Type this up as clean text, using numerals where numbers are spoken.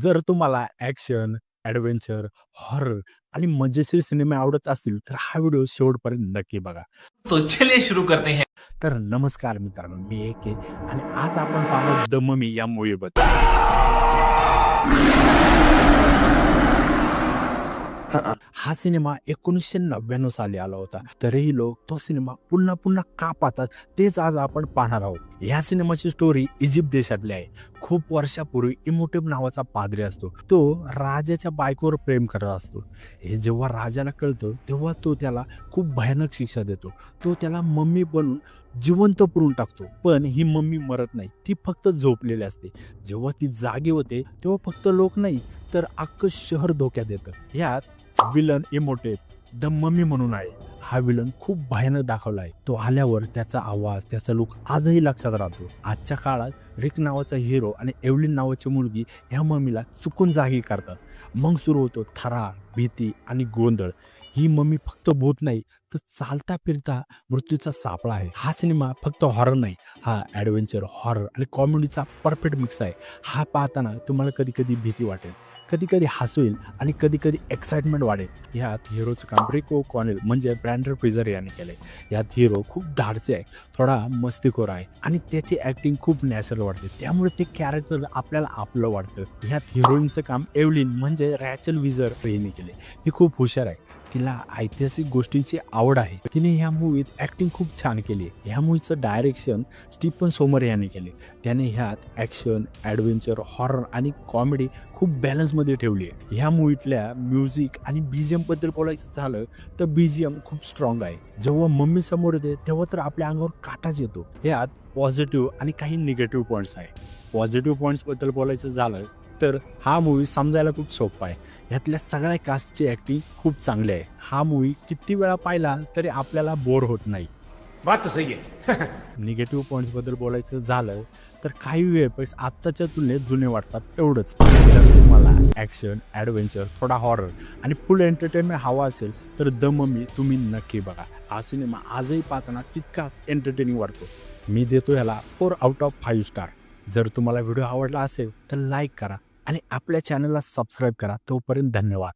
जर तुम्हाला action, adventure, horror आणि मजेशीर सिनेमे आवडत असतील, तर हा व्हिडिओ शेवटपर्यंत नक्की बघा. तो चलिए शुरू करते हैं. तर नमस्कार मित्रांनो, मी AK आणि आज आपण पाहणार द ममी या मूव्हीबद्दल. हा सिनेमा 1999 साली आला होता. तरीही लोक तो सिनेमा पुन्हा पुन्हा का पाहतात तेच आज आपण पाहणार आहोत. या सिनेमाची स्टोरी इजिप्त देशातली आहे. खूप वर्षापूर्वी इमोटिब नावाचा पाद्री असतो. तो राजाच्या बायकोवर प्रेम करत असतो. हे जेव्हा राजाला कळतं तेव्हा तो त्याला खूप भयानक शिक्षा देतो. तो त्याला मम्मी बनून जिवंत पुरून टाकतो. पण ही मम्मी मरत नाही, ती फक्त झोपलेली असते. जेव्हा ती जागी होते तेव्हा फक्त लोक नाही तर अख्खं शहर धोक्यात येतं. यात विलन इमोटेब द मम्मी म्हणून आहे. हा विलन खूप भयानक दाखवला आहे. तो आल्यावर त्याचा आवाज, त्याचा लुक आजही लक्षात राहतो. आजच्या काळात रिक नावाचा हिरो आणि एव्हलिन नावाची मुलगी ह्या मम्मीला चुकून जागी करतात. मग सुरू होतो थरार, भीती आणि गोंधळ. ही मम्मी फक्त भूत नाही तर चालता फिरता मृत्यूचा सापळा आहे. हा सिनेमा फक्त हॉरर नाही, हा ॲडव्हेंचर, हॉरर आणि कॉमेडीचा परफेक्ट मिक्स आहे. हा पाहताना तुम्हाला कधी कधी भीती वाटेल, कधी कधी हसू येईल आणि कधी कधी एक्साइटमेंट वाढेल. यात हिरोचं काम रिको कॉनेल म्हणजे ब्रँडन फ्रेझर याने केलंय. यात हिरो खूप धाडसी आहे, थोडा मस्तीखोर आहे आणि त्याची ॲक्टिंग खूप नॅचरल वाटते. त्यामुळे ते कॅरेक्टर आपल्याला आपलं वाटतं. ह्यात हिरोईनचं काम एव्हलिन म्हणजे रॅचल विजर यांनी केले. ही खूप हुशार आहे, तिला ऐतिहासिक गोष्टींची आवड आहे. तिने ह्या मूवीत ॲक्टिंग खूप छान केली आहे. ह्या मूवीचं डायरेक्शन स्टीफन सोमर याने केले. त्याने ह्यात ॲक्शन, ॲडव्हेंचर, हॉरर आणि कॉमेडी खूप बॅलन्समध्ये ठेवली आहे. ह्या मूवीतल्या म्युझिक आणि BGMबद्दल बोलायचं झालं तर BGM खूप स्ट्रॉंग आहे. जेव्हा मम्मी समोर येते तेव्हा तर आपल्या अंगावर काटाच येतो. ह्यात पॉझिटिव्ह आणि काही निगेटिव्ह पॉईंट्स आहे. पॉझिटिव्ह पॉईंट्सबद्दल बोलायचं झालं तर हा मूवी समजायला खूप सोपा आहे. ह्यातल्या सगळ्या कास्टची ॲक्टिंग खूप चांगली आहे. हा मूवी किती वेळा पाहिला तरी आपल्याला बोर होत नाही. बात तो सही है. निगेटिव्ह पॉईंट्सबद्दल बोलायचं झालं तर काही वेळेस आत्ताच्या तुलनेत जुने वाटतात, एवढंच. जर तुम्हाला ॲक्शन, ॲडव्हेंचर, थोडा हॉरर आणि फुल एंटरटेनमेंट हवा असेल तर द मम्मी तुम्ही नक्की बघा. हा सिनेमा आजही पाहताना तितकाच एंटरटेनिंग वाटतो. मी देतो ह्याला 4/5 स्टार. जर तुम्हाला व्हिडिओ आवडला असेल तर लाईक करा आणि आपल्या चॅनलला सबस्क्राईब करा. तोपर्यंत धन्यवाद.